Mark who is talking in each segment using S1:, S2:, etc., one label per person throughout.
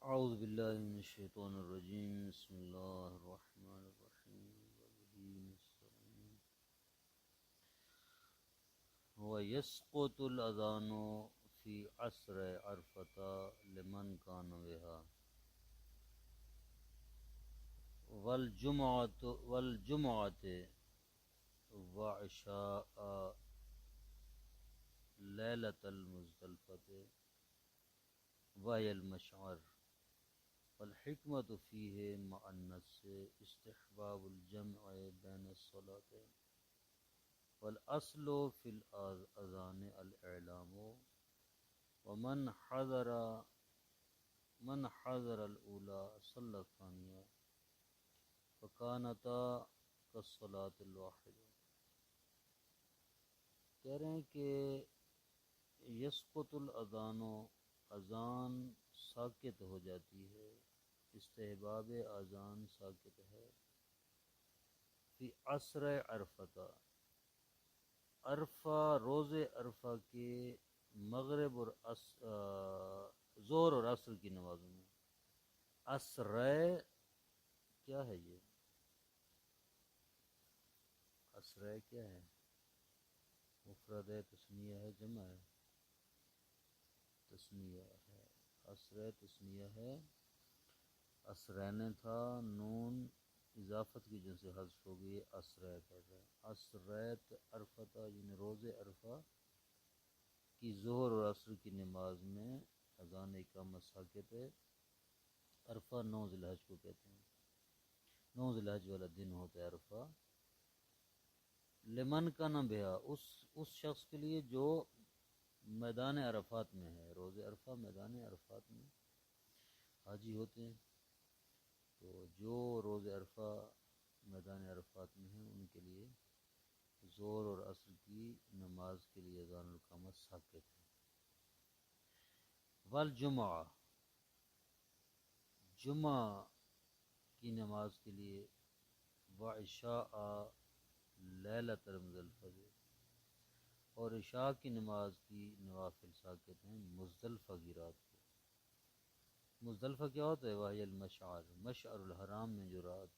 S1: اعوذ باللہ من الشیطان الرجیم بسم اللہ الرحمن الرحیم وبہ نستعین ویسقط الاذان فی عصر عرفۃ لمن کان بها والجمعۃ وعشاء لیلۃ المزدلفۃ وهي المشعر والحکمت فیہ مع النص استحباب الجمع بین الصلاتین والاصل فی الاذان الاعلام ومن حضر الاولی صلی الثانیہ فکانتا کالصلاۃ الواحدہ۔ کہہ رہے ہیں کہ یسقط الاذان، اذان ساکت ہو جاتی ہے، استحباب اذان ساکت ہے، فی عصر عرفہ، عرفہ روز عرفہ کے مغرب اور ظہر اور عصر کی نمازوں میں۔ عصر کیا ہے؟ یہ عصر کیا ہے؟ مفرد ہے، تثنیہ ہے، جمع ہے؟ تثنیہ ہے۔ عصر تثنیہ ہے، عصرین تھا، نون اضافت کی جن سے حذف ہو گئی، عصر پڑھ رہے ہیں۔ عصریت عرفہ یعنی روز عرفہ کی ظہر اور عصر کی نماز میں اذان اقامت ساکت ہے۔ عرفہ 9 ذی الحج کو کہتے ہیں، 9 ذی الحج والا دن ہوتا ہے عرفہ۔ لمن کا نہ بہا، اس شخص کے لیے جو میدان عرفات میں ہے۔ روز عرفہ میدان عرفات میں حاجی ہوتے ہیں، تو جو روز عرفہ میدان عرفات میں ہیں ان کے لیے ظہر اور عصر کی نماز کے لیے اذان الاقامت ساکت ہے۔ والجمعہ، جمعہ کی نماز کے لیے، وعشاء لیلۃ المزدلفہ، اور عشاء کی نماز کی نوافل ساکت ہیں مزدلفہ کی رات کو۔ مزدلفہ کیا ہوتا ہے؟ وہی المشعر، مشعر الحرام میں جو رات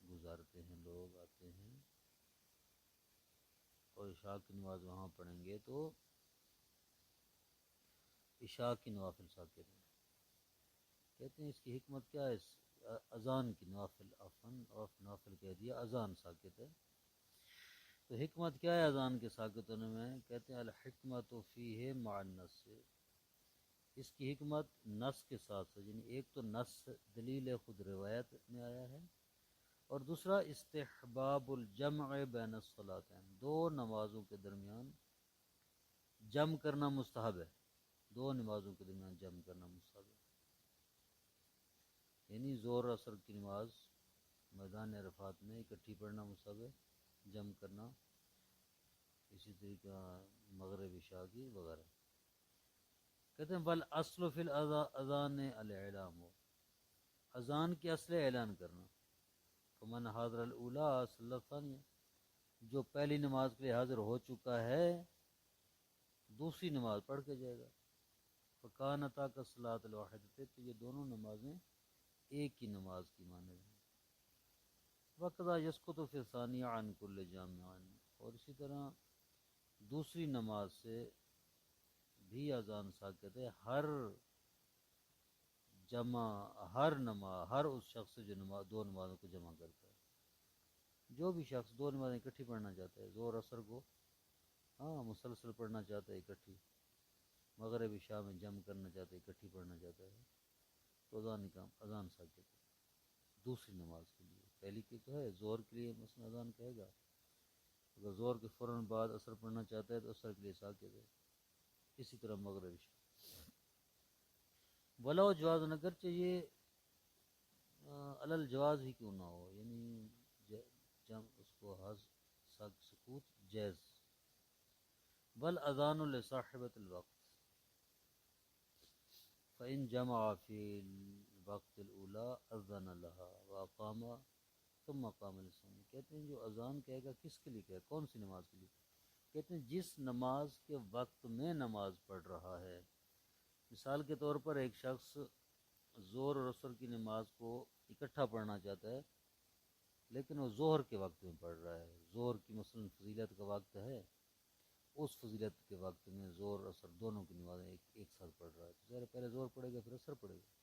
S1: گزارتے ہیں لوگ، آتے ہیں اور عشاء کی نماز وہاں پڑھیں گے تو عشاء کی نوافل ساکت ہیں۔ کہتے ہیں اس کی حکمت کیا ہے؟ اس اذان کی نوافل، نوافل کہہ دیا، اذان ساکت ہے تو حکمت کیا ہے اذان کے ساکت ہونے میں؟ کہتے ہیں الحکمت فیہ مع النص، اس کی حکمت نص کے ساتھ ہے، یعنی ایک تو نص دلیل خود روایت میں آیا ہے، اور دوسرا استحباب الجمع بین الصلاتین، دو نمازوں کے درمیان جمع کرنا مستحب ہے، دو نمازوں کے درمیان جمع کرنا مستحب ہے، یعنی ظہر عصر کی نماز میدان عرفات میں اکٹھی پڑھنا مستحب ہے، جمع کرنا اسی طریقہ مغرب عشاء کی وغیرہ۔ کہتے ہیں بل اصل فی الاذان الاعلام، اذان کے اصل اعلان کرنا۔ فمن حاضر الاولی صلی اللہ ثانیہ، جو پہلی نماز کے لیے حاضر ہو چکا ہے دوسری نماز پڑھ کے جائے گا۔ فکانتا کالصلاۃ الواحدۃ، تو یہ دونوں نمازیں ایک ہی نماز کی مانند ہیں۔ وقضا یسقط فی الثانیہ عن کل جامع، اور اسی طرح دوسری نماز سے بھی اذان ساکت ہے، ہر جمع، ہر اس شخص سے جو دو نمازوں کو جمع کرتا ہے، جو بھی شخص دو نمازیں اکٹھی پڑھنا چاہتا ہے، ظہر عصر کو مسلسل پڑھنا چاہتا ہے اکٹھی، مغرب عشاء میں جمع کرنا چاہتا ہے، اکٹھی پڑھنا چاہتا ہے، تو اذان ساکت ہے دوسری نماز کے لیے۔ پہلی کی تو ہے ظہر کے لیے مثلا اذان کہے گا، اگر ظہر کے فوراً بعد عصر پڑھنا چاہتا ہے تو عصر کے لیے ساکت ہے، اسی طرح مغرب عشاء۔ ولو جواز، اگرچہ یہ علل جواز ہی کیوں نہ ہو، یعنی اس کو سکوت جائز۔ بل اذان لصاحبۃ الوقت، فإن جمع فی الوقت الاولی اذن لها واقام ثم قام للثانی۔ کہتے ہیں جو اذان کہے گا کس کے لیے کہے گا؟ کون سی نماز کے لیے؟ کہتے ہیں جس نماز کے وقت میں نماز پڑھ رہا ہے۔ مثال کے طور پر ایک شخص ظہر اور عصر کی نماز کو اکٹھا پڑھنا چاہتا ہے لیکن وہ ظہر کے وقت میں پڑھ رہا ہے، ظہر کی مثلاً فضیلت کا وقت ہے، اس فضیلت کے وقت میں ظہر اور عصر دونوں کی نمازیں ایک ساتھ پڑھ رہا ہے، تو ظاہر ہے پہلے ظہر پڑھے گا پھر عصر پڑھے گا،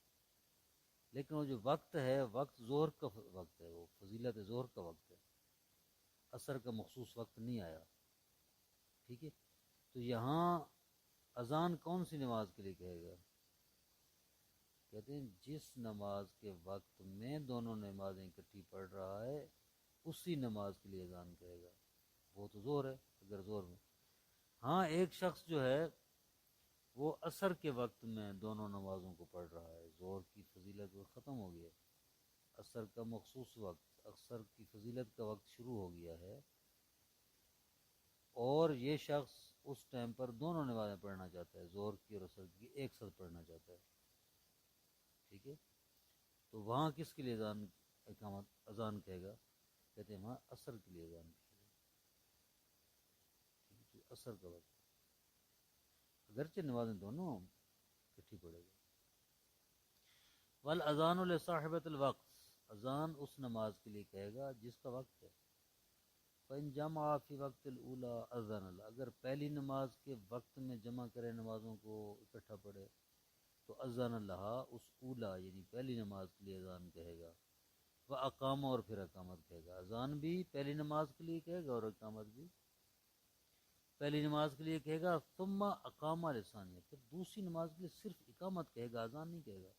S1: لیکن وہ جو وقت ہے وقت ظہر کا وقت ہے، وہ فضیلت ظہر کا وقت ہے، عصر کا مخصوص وقت نہیں آیا، ٹھیک ہے؟ تو یہاں اذان کون سی نماز کے لیے کہے گا؟ کہتے ہیں جس نماز کے وقت میں دونوں نمازیں اکٹھی پڑھ رہا ہے اسی نماز کے لیے اذان کہے گا، وہ تو زور ہے اگر زور میں، ہاں ایک شخص جو ہے وہ عصر کے وقت میں دونوں نمازوں کو پڑھ رہا ہے، زور کی فضیلت وہ ختم ہو گیا، عصر کا مخصوص وقت، عصر کی فضیلت کا وقت شروع ہو گیا ہے، اور یہ شخص اس ٹائم پر دونوں نمازیں پڑھنا چاہتا ہے، زور کی اور عصر کی ایک ساتھ پڑھنا چاہتا ہے، ٹھیک ہے؟ تو وہاں کس کے لیے اذان اقامت اذان کہے گا؟ کہتے ہیں وہاں عصر کے لیے اذان کہے گا، عصر کا وقت، اگرچہ نمازیں دونوں اکٹھی پڑھے گا۔ والاذان لصاحبۃ الوقت، اذان اس نماز کے لیے کہے گا جس کا وقت ہے، فإن جمع فی وقت الاولی اذن اللہ، اگر پہلی نماز کے وقت میں جمع کرے نمازوں کو اکٹھا پڑھے تو اذن اللہ، اس اولا یعنی پہلی نماز کے لیے اذان کہے گا، وہ اقامہ اور پھر اقامت کہے گا، اذان بھی پہلی نماز کے لیے کہے گا اور اقامت بھی پہلی نماز کے لیے کہے گا، ثم اقامہ لثانیہ، پھر دوسری نماز کے لیے صرف اقامت کہے گا، اذان نہیں کہے گا،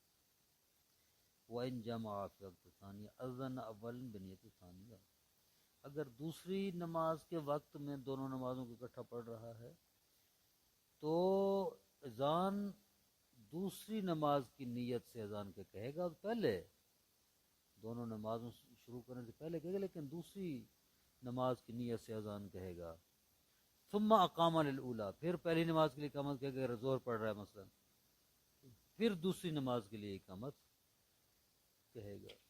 S1: وَإِن جَمَعَ فِي وَقْتِ الثَّانِيَةِ أَذَّنَ أَوَّلًا بِنِيَّةِ الثَّانِيَةِ، اگر دوسری نماز کے وقت میں دونوں نمازوں کو اکٹھا پڑھ رہا ہے تو اذان دوسری نماز کی نیت سے اذان کے کہے گا، پہلے دونوں نمازوں شروع کرنے سے پہلے کہے گا لیکن دوسری نماز کی نیت سے اذان کہے گا، ثم اقام للأولی، پھر پہلی نماز کے لیے اقامت کہے گا، اگر زور پڑھ رہا ہے مثلا پھر دوسری نماز کے لیے اقامت کہے گا۔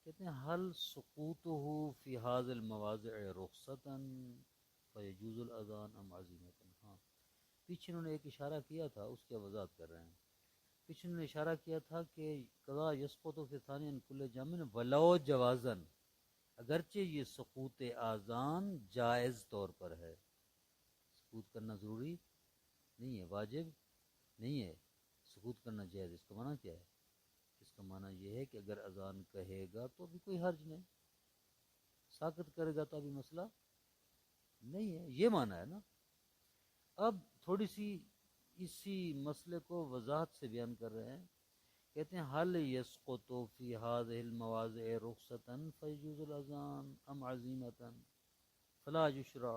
S1: کہتے ہیں حل سقوطہ فی هذه المواضع رخصتا فیجوز الاذان ام عزیمتا، ہاں پیچھے انہوں نے ایک اشارہ کیا تھا اس کی وضاحت کر رہے ہیں، پیچھے انہوں نے اشارہ کیا تھا کہ قضا یسقط فی ثانی ان کل جمع ولو جوازن، اگرچہ یہ سقوط اذان جائز طور پر ہے، سقوط کرنا ضروری نہیں ہے، واجب نہیں ہے، سقوط کرنا جائز، اس کا معنی کیا ہے؟ اس کا معنی یہ ہے کہ اگر اذان کہے گا تو بھی کوئی حرج نہیں، ساکت کرے گا تو ابھی مسئلہ نہیں ہے، یہ معنی ہے نا۔ اب تھوڑی سی اسی مسئلے کو وضاحت سے بیان کر رہے ہیں، کہتے ہیں حل یسقط فی هذه المواضع رخصتا فیجوز الاذان ام عزیمتا فلا یشرع،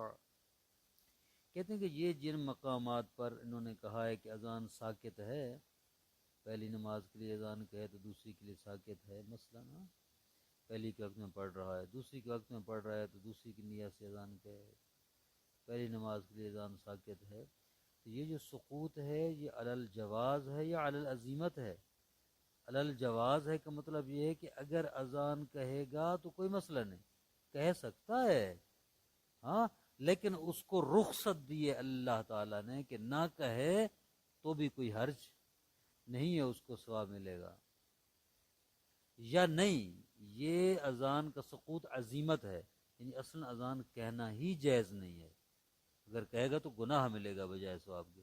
S1: کہتے ہیں کہ یہ جن مقامات پر انہوں نے کہا ہے کہ اذان ساکت ہے، پہلی نماز کے لیے اذان کہے تو دوسری کے لیے ساکت ہے، مثلا پہلی کے وقت میں پڑھ رہا ہے دوسری کے وقت میں پڑھ رہا ہے تو دوسری کی نیت سے اذان کہے، پہلی نماز کے لیے اذان ساکت ہے، تو یہ جو سقوط ہے یہ علی الجواز ہے یا علی العزیمت ہے؟ علی الجواز ہے کا مطلب یہ ہے کہ اگر اذان کہے گا تو کوئی مسئلہ نہیں، کہہ سکتا ہے، ہاں لیکن اس کو رخصت دیے اللہ تعالیٰ نے کہ نہ کہے تو بھی کوئی حرج نہیں ہے، اس کو ثواب ملے گا، یا نہیں یہ اذان کا سقوط عزیمت ہے، یعنی اصلا اذان کہنا ہی جائز نہیں ہے، اگر کہے گا تو گناہ ملے گا بجائے ثواب کے،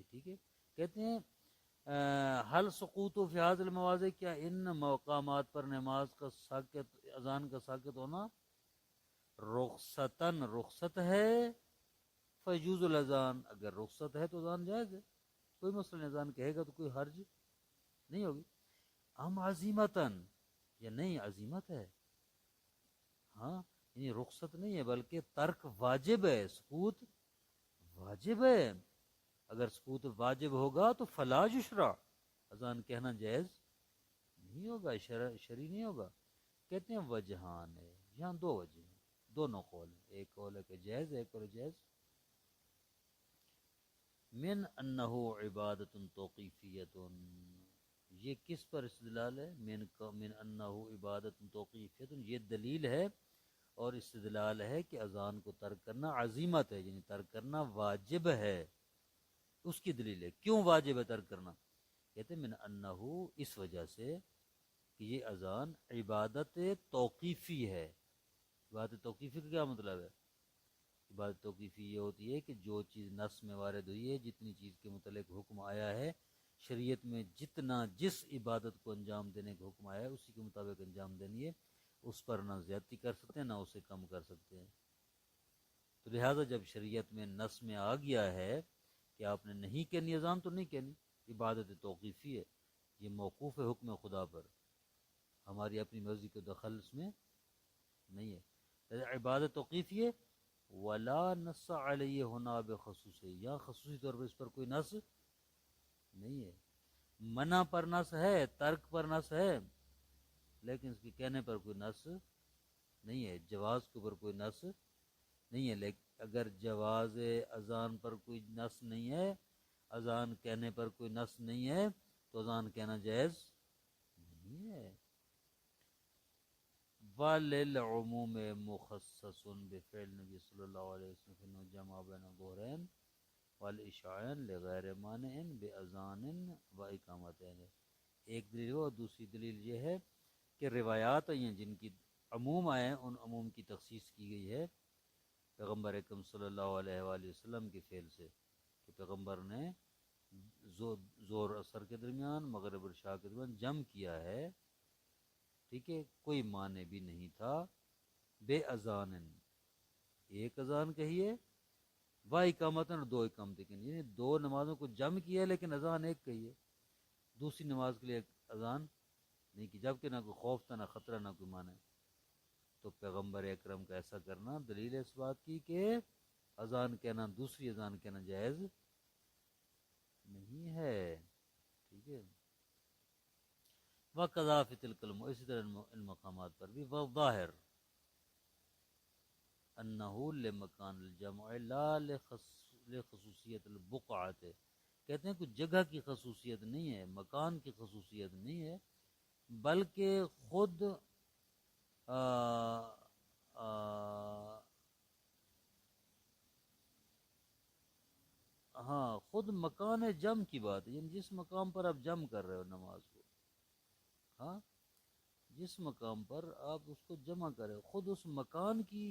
S1: ٹھیک ہے؟ کہتے ہیں حل سقوط فی هذه المواضع، کیا ان مقامات پر نماز کا ساکت، اذان کا ساکت ہونا رخصتاً رخصت ہے، فیجوز الاذان، اگر رخصت ہے تو اذان جائز ہے، کوئی مسئلہ نہیں، اذان کہے گا تو کوئی حرج نہیں ہوگی، ہم عزیمتاً یا نہیں عزیمت ہے، ہاں یعنی رخصت نہیں ہے بلکہ ترک واجب ہے، سقوط واجب ہے، اگر سقوط واجب ہوگا تو فلا یشرع، اذان کہنا جائز نہیں ہوگا، شرعی نہیں ہوگا۔ کہتے ہیں وجہان ہے، یہاں دو وجہ ہیں، دونوں قول ہیں، ایک قول ہے کہ جائز ہے، ایک قول ہے جائز، من انہ عبادت توقیفیت، یہ کس پر استدلال ہے؟ من انہ عبادت توقیفیت، یہ دلیل ہے اور استدلال ہے کہ اذان کو ترک کرنا عزیمت ہے، یعنی ترک کرنا واجب ہے، اس کی دلیل ہے کیوں واجب ہے ترک کرنا. کہتے ہیں من انہو اس وجہ سے کہ یہ اذان عبادت توقیفی ہے. عبادت توقیفی کا کیا مطلب ہے؟ عبادت توقیفی یہ ہوتی ہے کہ جو چیز نص میں وارد ہوئی ہے، جتنی چیز کے متعلق حکم آیا ہے شریعت میں، جتنا جس عبادت کو انجام دینے کا حکم آیا ہے اسی کے مطابق انجام دینی ہے. اس پر نہ زیادتی کر سکتے ہیں نہ اسے کم کر سکتے ہیں. تو لہٰذا جب شریعت میں نص میں آ گیا ہے کہ آپ نے نہیں کہنی اذان تو نہیں کہنی. عبادت توقیفی ہے، یہ موقوف ہے حکم خدا پر، ہماری اپنی مرضی کو دخل اس میں نہیں ہے. عبادت توقیفی ہے ولا نص علیہ ہونا بخصوص، یا خصوصی طور پر اس پر کوئی نص نہیں ہے. منع پر نص ہے، ترک پر نص ہے، لیکن اس کے کہنے پر کوئی نص نہیں ہے. جواز کے اوپر کوئی نص نہیں ہے. لیکن اگر جواز اذان پر کوئی نص نہیں ہے، اذان کہنے پر کوئی نص نہیں ہے، تو اذان کہنا جائز نہیں ہے. وَلِلْعُمُومِ مُخَصَّصٌ بِفِعْلِ نبی صلی اللہ علیہ وسلم جمع بین الظہرین والعشاءین لغیر مانع بِاذان و اقامتین. ایک دلیل اور دوسری دلیل یہ ہے کہ روایات ہیں جن کی عموم آئے، ان عموم کی تخصیص کی گئی ہے پیغمبر اکرم صلی اللہ علیہ وآلہ وسلم کے فعل سے، کہ پیغمبر نے زور اثر کے درمیان، مغرب اور عشاء کے درمیان جمع کیا ہے. ٹھیک ہے، کوئی معنی بھی نہیں تھا. بے اذان، ایک اذان کہیے، و اقامتن، دو اقامتیں کہیے، یعنی دو نمازوں کو جمع کیا ہے لیکن اذان ایک کہیے. دوسری نماز کے لیے اذان نہیں کی، جبکہ نہ کوئی خوف تھا، نہ خطرہ، نہ کوئی معنی. تو پیغمبر اکرم کا ایسا کرنا دلیل ہے اس بات کی کہ اذان کہنا، دوسری اذان کہنا جائز نہیں ہے. ٹھیک ہے. وَقَضَا فِي تِلْكَ اسی طرح ان مقامات پر بھی وَظَاهِرْ أَنَّهُ لِمَكَانِ الْجَمْعِ لَا لِخُصُوصِيَّةِ الْبُقْعَةِ. کہتے ہیں کچھ جگہ کی خصوصیت نہیں ہے، مکان کی خصوصیت نہیں ہے، بلکہ خود خود مکان جمع کی بات ہے. یعنی جس مقام پر آپ جمع کر رہے ہو نماز کو، ہاں جس مقام پر آپ اس کو جمع کرے، خود اس مکان کی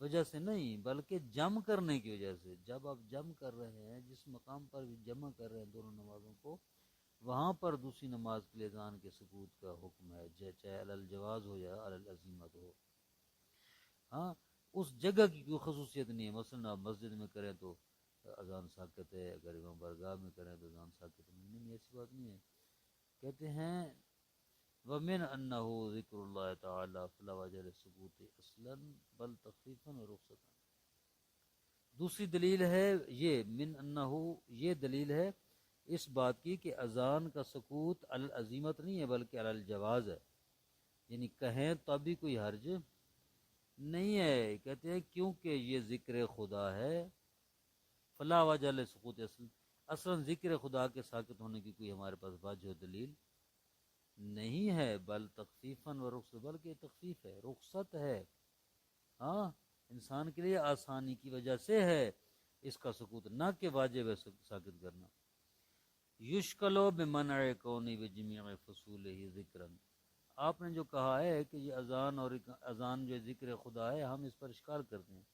S1: وجہ سے نہیں بلکہ جمع کرنے کی وجہ سے. جب آپ جمع کر رہے ہیں، جس مقام پر بھی جمع کر رہے ہیں دونوں نمازوں کو، وہاں پر دوسری نماز کے لیے اذان کے ثبوت کا حکم ہے، چاہے علی الجواز ہو یا علی العزیمت ہو. ہاں اس جگہ کی کوئی خصوصیت نہیں ہے. مثلا آپ مسجد میں کریں تو اذان ساکت ہے، اگر امام برگاہ میں کریں تو اذان ساکت نہیں، ایسی بات نہیں ہے. کہتے ہیں وَمِنْ أَنَّهُ ذِكْرُ اللَّهِ تَعَالَى فَلَا وَجْهَ لِلثُّبُوتِ أَصْلًا بَلْ تَخْفِيفًا وَرُخْصَةً. دوسری دلیل ہے یہ من انہو، یہ دلیل ہے اس بات کی کہ اذان کا سکوت علی العزیمت نہیں ہے بلکہ علی الجواز ہے. یعنی کہیں تو بھی کوئی حرج نہیں ہے. کہتے ہیں کیونکہ یہ ذکر خدا ہے. فلا وجہ لسقوط اصلا ذکر خدا کے ساکت ہونے کی کوئی ہمارے پاس وجہ و دلیل نہیں ہے. بل تخفیفاً و رخصت، بلکہ تخفیف ہے، رخصت ہے. ہاں انسان کے لیے آسانی کی وجہ سے ہے اس کا سکوت، نہ کہ واجب ہے ساکت کرنا. یشکلو بمنع کونی بجمیع فصولہ ذکرن. آپ نے جو کہا ہے کہ یہ اذان اور اذان جو ذکر خدا ہے، ہم اس پر اشکال کرتے ہیں.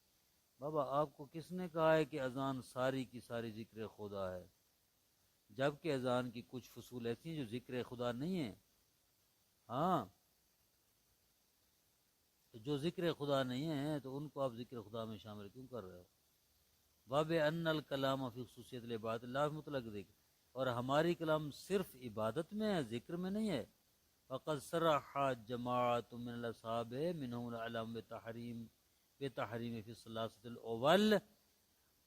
S1: بابا آپ کو کس نے کہا ہے کہ اذان ساری کی ساری ذکر خدا ہے، جبکہ اذان کی کچھ فصول ایسی ہیں جو ذکر خدا نہیں ہیں. ہاں جو ذکر خدا نہیں ہیں تو ان کو آپ ذکر خدا میں شامل کیوں کر رہے ہو؟ وَبِأَنَّ الْكَلَامَ فِي خُصُوصِيَّةِ الْعِبَادَةِ لا مطلق دیکھ، اور ہماری کلام صرف عبادت میں ہے، ذکر میں نہیں ہے. فَقَدْ صَرَحَ جَمَاعَةٌ مِّنَ الْأَصْحَابِ مِنْهُمُ الْعَلَمُ بِتَحْرِيمِ فِي الثَّلَاثَةِ الْأَوَّلِ.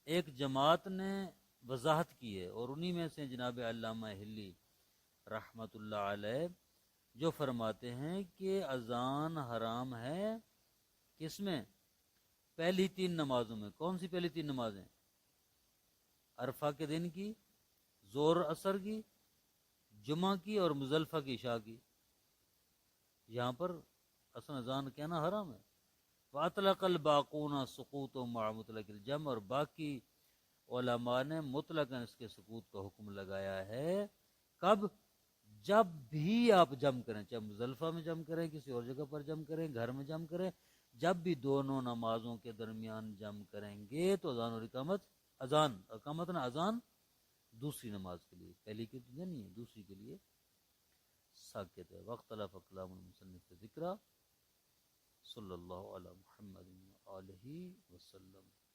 S1: ایک جماعت نے وضاحت کی ہے اور انہی میں سے جناب علامہ ہلی رحمت اللہ علیہ جو فرماتے ہیں کہ اذان حرام ہے کس میں؟ پہلی تین نمازوں میں. کون سی پہلی تین نمازیں؟ عرفہ کے دن کی، زور اثر کی، جمعہ کی اور مزدلفہ کی عشاء کی. یہاں پر اصلا اذان کہنا حرام ہے. وَأَطْلَقَ الْبَاقُونَ سُقُوطٌ مَعَ مُطْلَقِ الْجَمْعِ، اور باقی علماء نے مطلقاً اس کے سکوت کا حکم لگایا ہے. کب؟ جب بھی آپ جم کریں، چاہے مزدلفہ میں جم کریں، کسی اور جگہ پر جم کریں، گھر میں جم کریں، جب بھی دونوں نمازوں کے درمیان جم کریں گے تو اذان اور اقامت، اقامت نہ اذان دوسری نماز کے لیے، پہلی کے لیے نہیں ہے، دوسری کے لیے ساکت ہے. واختلف اقلام المصنف ذکرہ صلی اللہ علیہ محمد علیہ وسلم.